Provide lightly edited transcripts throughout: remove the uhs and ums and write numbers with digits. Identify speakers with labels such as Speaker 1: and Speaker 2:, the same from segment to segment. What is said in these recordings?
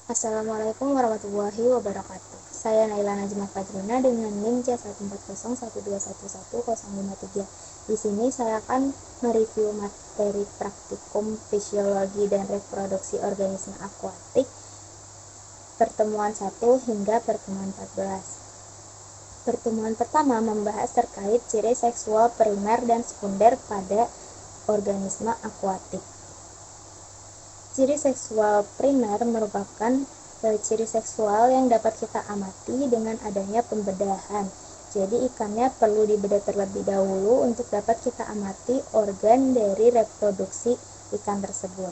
Speaker 1: Assalamualaikum warahmatullahi wabarakatuh. Saya Naila Najma Fajrina dengan NIM C1401211053. Di sini saya akan mereview materi praktikum fisiologi dan reproduksi organisme akuatik pertemuan 1 hingga pertemuan 14. Pertemuan pertama membahas terkait ciri seksual primer dan sekunder pada organisme akuatik. Ciri seksual primer merupakan ciri seksual yang dapat kita amati dengan adanya pembedahan. Jadi ikannya perlu dibedah terlebih dahulu untuk dapat kita amati organ dari reproduksi ikan tersebut.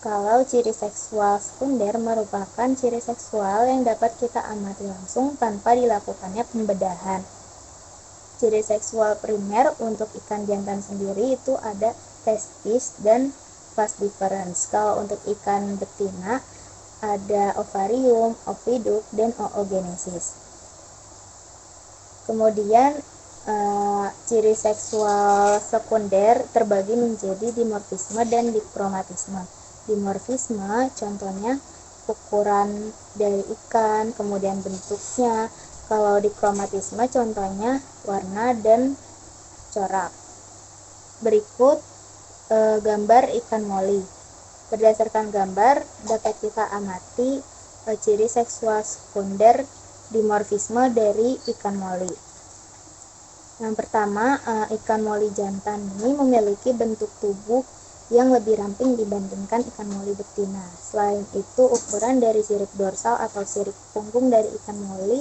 Speaker 1: Kalau ciri seksual sekunder merupakan ciri seksual yang dapat kita amati langsung tanpa dilakukannya pembedahan. Ciri seksual primer untuk ikan jantan sendiri itu ada testis dan vas deferens. Kalau untuk ikan betina ada ovarium, oviduk, dan oogenesis. Kemudian ciri seksual sekunder terbagi menjadi dimorfisme dan dikromatisme. Dimorfisme contohnya ukuran dari ikan, kemudian bentuknya. Kalau dikromatisme contohnya warna dan corak. Berikut gambar ikan moli. Berdasarkan gambar dapat kita amati ciri seksual sekunder dimorfisme dari ikan moli. Yang pertama, ikan moli jantan ini memiliki bentuk tubuh yang lebih ramping dibandingkan ikan moli betina. Selain itu, ukuran dari sirip dorsal atau sirip punggung dari ikan moli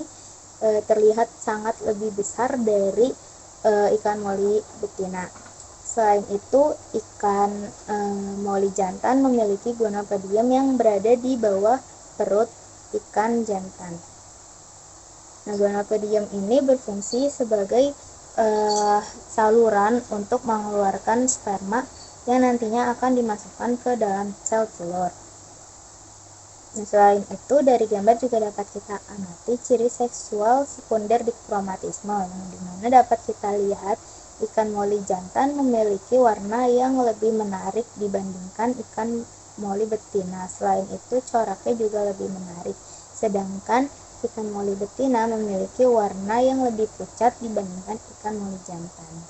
Speaker 1: terlihat sangat lebih besar dari ikan moli betina. Selain itu, ikan moli jantan memiliki gonopodium yang berada di bawah perut ikan jantan. Nah, gonopodium ini berfungsi sebagai saluran untuk mengeluarkan sperma yang nantinya akan dimasukkan ke dalam sel telur. Nah, selain itu, dari gambar juga dapat kita amati ciri seksual sekunder dikromatisme, yang dimana dapat kita lihat ikan moli jantan memiliki warna yang lebih menarik dibandingkan ikan moli betina. Selain itu, coraknya juga lebih menarik. Sedangkan ikan moli betina memiliki warna yang lebih pucat dibandingkan ikan moli jantan.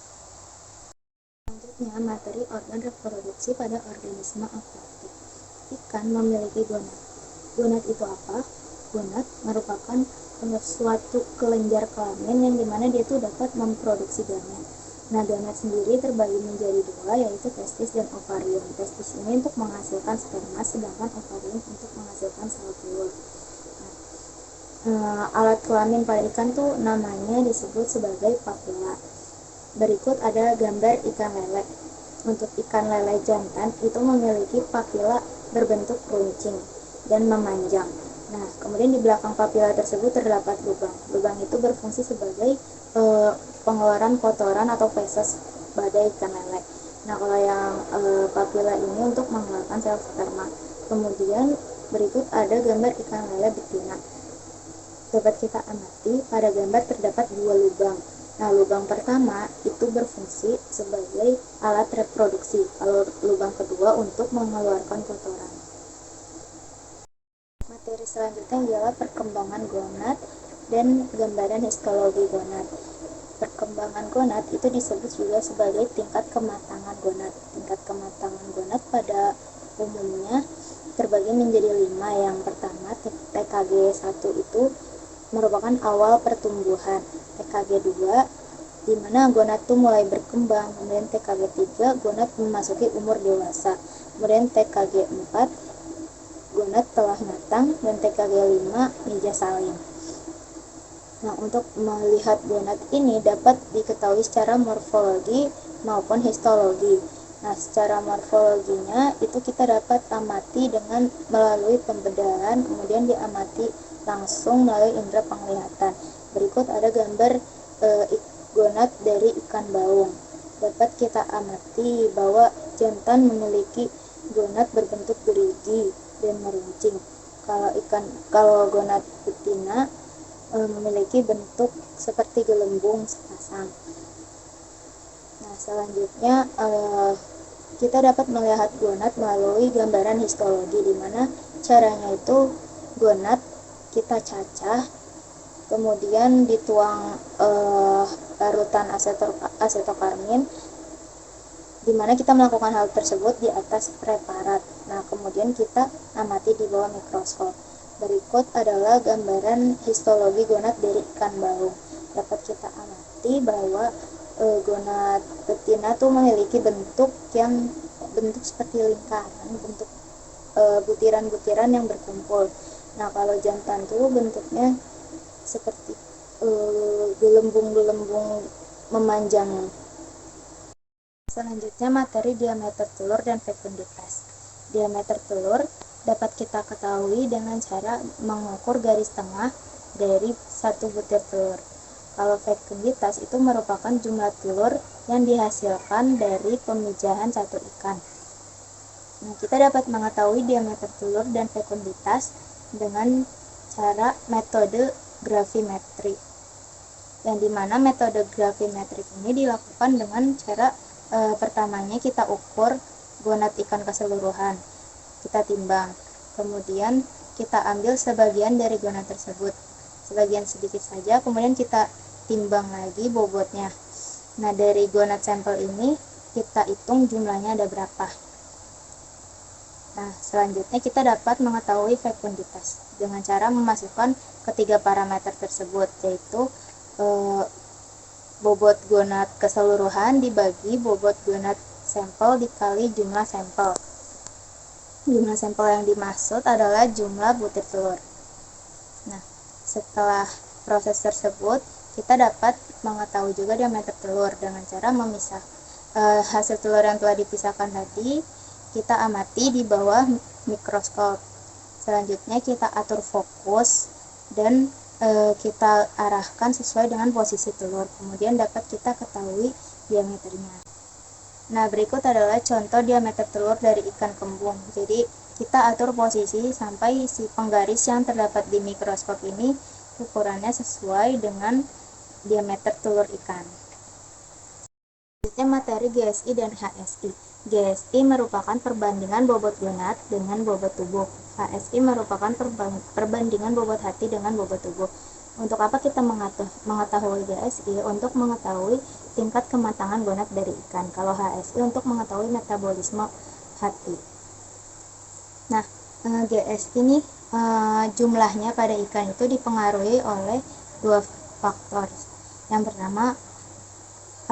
Speaker 1: Selanjutnya, materi organ reproduksi pada organisme akuatik. Ikan memiliki gonad. Gonad itu apa? Gonad merupakan suatu kelenjar kelamin yang dimana dia itu dapat memproduksi gamet. Nah, gonad sendiri terbagi menjadi dua, yaitu testis dan ovarium. Testis ini untuk menghasilkan sperma, sedangkan ovarium untuk menghasilkan sel telur. Alat kelamin pada ikan tuh namanya disebut sebagai papila. Berikut ada gambar ikan lele. Untuk ikan lele jantan itu memiliki papila berbentuk runcing dan memanjang. Nah, kemudian di belakang papila tersebut terdapat lubang. Lubang itu berfungsi sebagai pengeluaran kotoran atau feses pada ikan lele. Nah, kalau yang papila ini untuk mengeluarkan sel sperma. Kemudian berikut ada gambar ikan lele betina. Dapat kita amati pada gambar terdapat dua lubang. Nah, lubang pertama itu berfungsi sebagai alat reproduksi. Kalau lubang kedua untuk mengeluarkan kotoran. Materi selanjutnya ialah perkembangan gonad dan gambaran histologi gonad. Perkembangan gonad itu disebut juga sebagai tingkat kematangan gonad. Tingkat kematangan gonad pada umumnya terbagi menjadi 5. Yang pertama, TKG 1 itu merupakan awal pertumbuhan. TKG 2 di mana gonad itu mulai berkembang. Kemudian TKG 3 gonad memasuki umur dewasa. Kemudian TKG 4 gonad telah matang, dan TKG 5 mesosalin. Nah, untuk melihat gonad ini dapat diketahui secara morfologi maupun histologi. Nah, secara morfologinya itu kita dapat amati dengan melalui pembedahan, kemudian diamati langsung melalui indera penglihatan. Berikut ada gambar gonad dari ikan baung. Dapat kita amati bahwa jantan memiliki gonad berbentuk gerigi dan meruncing. Kalau gonad betina memiliki bentuk seperti gelembung sepasang. Nah, selanjutnya kita dapat melihat gonad melalui gambaran histologi, di mana caranya itu gonad kita cacah, kemudian dituang larutan asetokarmin, di mana kita melakukan hal tersebut di atas preparat. Nah, kemudian kita amati di bawah mikroskop. Berikut adalah gambaran histologi gonad dari ikan baung. Dapat kita amati bahwa gonad betina tuh memiliki bentuk seperti lingkaran, bentuk butiran-butiran yang berkumpul. Nah, kalau jantan tuh bentuknya seperti gelembung-gelembung memanjang. Selanjutnya materi diameter telur dan fekunditas. Diameter telur dapat kita ketahui dengan cara mengukur garis tengah dari satu butir telur. Kalau fekunditas itu merupakan jumlah telur yang dihasilkan dari pemijahan satu ikan. Nah, kita dapat mengetahui diameter telur dan fekunditas dengan cara metode gravimetri, yang dimana metode gravimetrik ini dilakukan dengan cara pertamanya kita ukur gonad ikan keseluruhan, kita timbang, kemudian kita ambil sebagian dari gonad tersebut, sebagian sedikit saja, kemudian kita timbang lagi bobotnya. Nah, dari gonad sampel ini kita hitung jumlahnya ada berapa. Nah, selanjutnya kita dapat mengetahui fekunditas dengan cara memasukkan ketiga parameter tersebut, yaitu bobot gonad keseluruhan dibagi bobot gonad sampel dikali jumlah sampel. Jumlah sampel yang dimaksud adalah jumlah butir telur. Nah, setelah proses tersebut, kita dapat mengetahui juga diameter telur dengan cara memisah hasil telur yang telah dipisahkan tadi, kita amati di bawah mikroskop. Selanjutnya kita atur fokus dan kita arahkan sesuai dengan posisi telur, kemudian dapat kita ketahui diameternya. Nah, berikut adalah contoh diameter telur dari ikan kembung. Jadi kita atur posisi sampai si penggaris yang terdapat di mikroskop ini ukurannya sesuai dengan diameter telur ikan. Selanjutnya materi GSI dan HSI. GSI merupakan perbandingan bobot gonad dengan bobot tubuh. HSI merupakan perbandingan bobot hati dengan bobot tubuh. Untuk apa kita mengetahui GSI? Untuk mengetahui tingkat kematangan gonad dari ikan. Kalau HSI untuk mengetahui metabolisme hati. Nah, GSI ini jumlahnya pada ikan itu dipengaruhi oleh dua faktor. Yang pertama,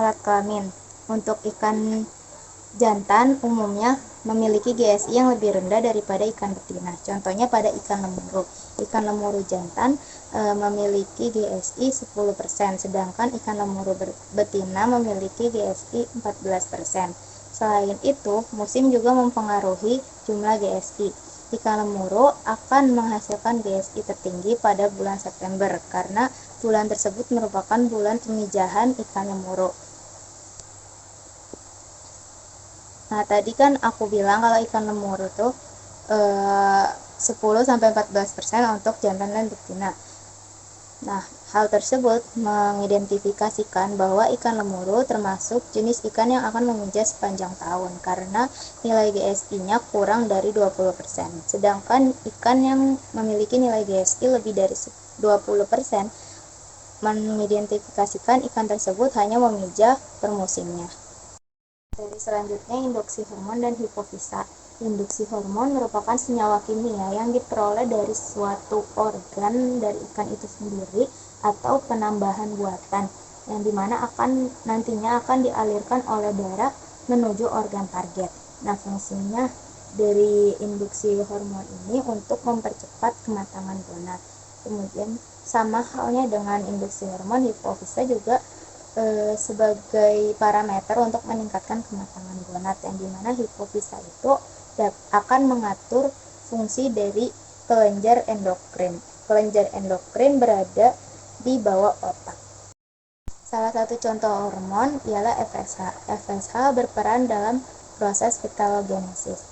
Speaker 1: alat kelamin. Untuk ikan jantan umumnya memiliki GSI yang lebih rendah daripada ikan betina. Contohnya pada ikan lemuru. Ikan lemuru jantan memiliki GSI 10%, sedangkan ikan lemuru betina memiliki GSI 14%. Selain itu, musim juga mempengaruhi jumlah GSI. Ikan lemuru akan menghasilkan GSI tertinggi pada bulan September karena bulan tersebut merupakan bulan pemijahan ikan lemuru. Nah, tadi kan aku bilang kalau ikan lemuru tuh 10-14% untuk jantan dan betina. Nah, hal tersebut mengidentifikasikan bahwa ikan lemuru termasuk jenis ikan yang akan memijah sepanjang tahun karena nilai GSI-nya kurang dari 20%. Sedangkan ikan yang memiliki nilai GSI lebih dari 20% mengidentifikasikan ikan tersebut hanya memijah per musimnya. Dari selanjutnya, induksi hormon dan hipofisa. Induksi hormon merupakan senyawa kimia yang diperoleh dari suatu organ dari ikan itu sendiri atau penambahan buatan, yang dimana nantinya akan dialirkan oleh darah menuju organ target. Nah, fungsinya dari induksi hormon ini untuk mempercepat kematangan gonad. Kemudian sama halnya dengan induksi hormon, hipofisa juga sebagai parameter untuk meningkatkan kematangan gonad, yang dimana hipofisa itu akan mengatur fungsi dari kelenjar endokrin. Kelenjar endokrin berada di bawah otak. Salah satu contoh hormon ialah FSH. FSH berperan dalam proses vitalogenesis.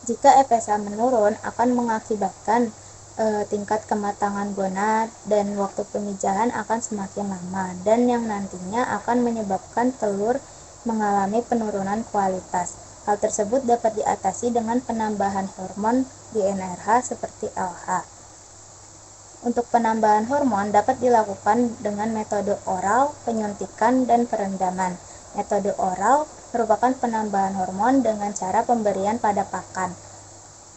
Speaker 1: Jika FSH menurun, akan mengakibatkan tingkat kematangan gonad dan waktu pemijahan akan semakin lama, dan yang nantinya akan menyebabkan telur mengalami penurunan kualitas. Hal tersebut dapat diatasi dengan penambahan hormon GnRH seperti LH. Untuk penambahan hormon dapat dilakukan dengan metode oral, penyuntikan, dan perendaman. Metode oral merupakan penambahan hormon dengan cara pemberian pada pakan.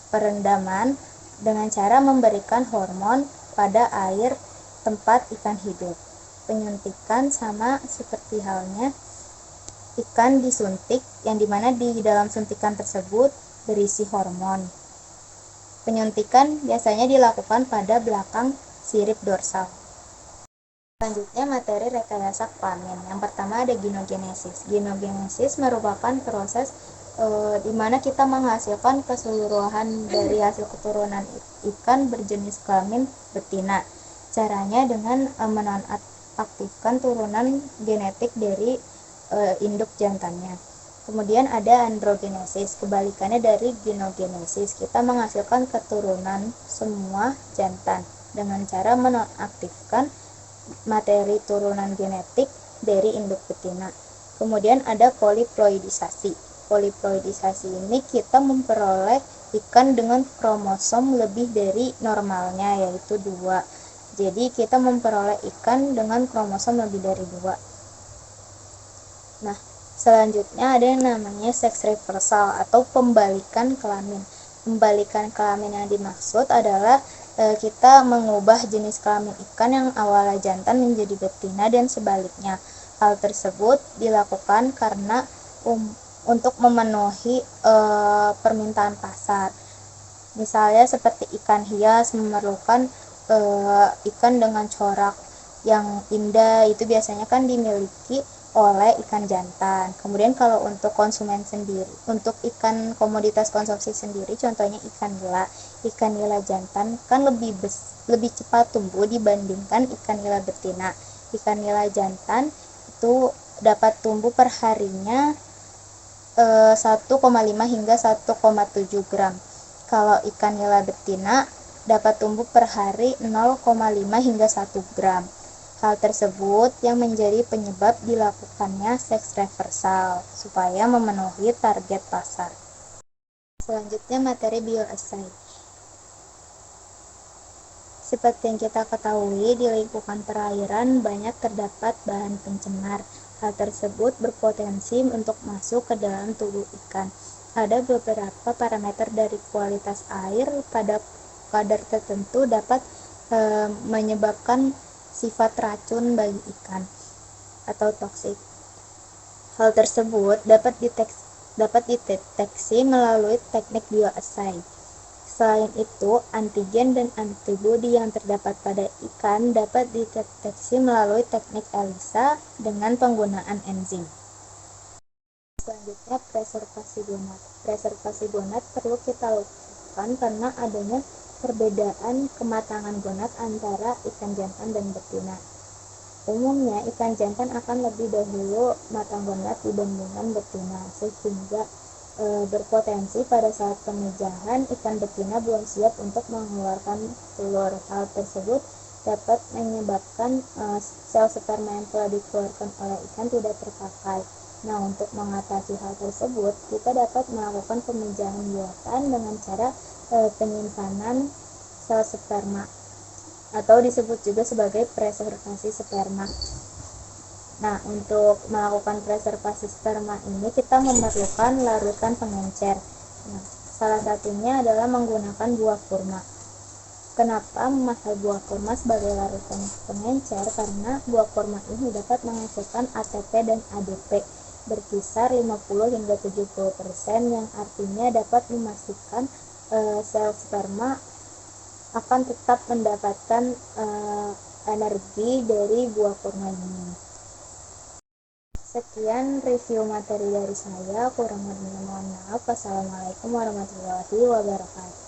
Speaker 1: Perendaman dengan cara memberikan hormon pada air tempat ikan hidup. Penyuntikan sama seperti halnya ikan disuntik, yang dimana di dalam suntikan tersebut berisi hormon. Penyuntikan biasanya dilakukan pada belakang sirip dorsal. Selanjutnya materi rekayasa kelamin. Yang pertama ada ginogenesis. Ginogenesis merupakan proses di mana kita menghasilkan keseluruhan dari hasil keturunan ikan berjenis kelamin betina. Caranya dengan menonaktifkan turunan genetik dari induk jantannya. Kemudian ada androgenesis, kebalikannya dari ginogenesis. Kita menghasilkan keturunan semua jantan dengan cara menonaktifkan materi turunan genetik dari induk betina. Kemudian ada poliploidisasi. Poliploidisasi ini kita memperoleh ikan dengan kromosom lebih dari normalnya, yaitu 2. Jadi kita memperoleh ikan dengan kromosom lebih dari 2. Nah, selanjutnya ada yang namanya seks reversal atau pembalikan kelamin. Pembalikan kelamin yang dimaksud adalah kita mengubah jenis kelamin ikan yang awalnya jantan menjadi betina dan sebaliknya. Hal tersebut dilakukan karena untuk memenuhi permintaan pasar. Misalnya seperti ikan hias memerlukan ikan dengan corak yang indah, itu biasanya kan dimiliki oleh ikan jantan. Kemudian kalau untuk konsumen sendiri, untuk ikan komoditas konsumsi sendiri, contohnya ikan nila. Ikan nila jantan kan lebih cepat tumbuh dibandingkan ikan nila betina. Ikan nila jantan itu dapat tumbuh per harinya 1,5 hingga 1,7 gram. Kalau ikan nila betina dapat tumbuh per hari 0,5 hingga 1 gram. Hal tersebut yang menjadi penyebab dilakukannya seks reversal supaya memenuhi target pasar. Selanjutnya materi bioassay. Seperti yang kita ketahui, di lingkungan perairan banyak terdapat bahan pencemar. Hal tersebut berpotensi untuk masuk ke dalam tubuh ikan. Ada beberapa parameter dari kualitas air pada kadar tertentu dapat menyebabkan sifat racun bagi ikan atau toksik. Hal tersebut dapat dideteksi melalui teknik bioassay. Selain itu, antigen dan antibodi yang terdapat pada ikan dapat dideteksi melalui teknik ELISA dengan penggunaan enzim. Selanjutnya, preservasi gonad. Preservasi gonad perlu kita lakukan karena adanya perbedaan kematangan gonad antara ikan jantan dan betina. Umumnya ikan jantan akan lebih dahulu matang gonad dibandingkan betina, sehingga berpotensi pada saat pemijahan ikan betina belum siap untuk mengeluarkan telur. Hal tersebut dapat menyebabkan sel sperma yang telah dikeluarkan oleh ikan tidak terpakai. Nah, untuk mengatasi hal tersebut, kita dapat melakukan pemijahan buatan dengan cara penyimpanan sel sperma atau disebut juga sebagai preservasi sperma. Nah, untuk melakukan preservasi sperma ini kita memerlukan larutan pengencer. Nah, salah satunya adalah menggunakan buah kurma. Kenapa memakai buah kurma sebagai larutan pengencer? Karena buah kurma ini dapat menghasilkan ATP dan ADP berkisar 50 hingga 70%, yang artinya dapat memastikan sel sperma akan tetap mendapatkan energi dari buah kurma ini. Sekian review materi dari saya, kurang lebihnya mohon maaf. Wassalamualaikum warahmatullahi wabarakatuh.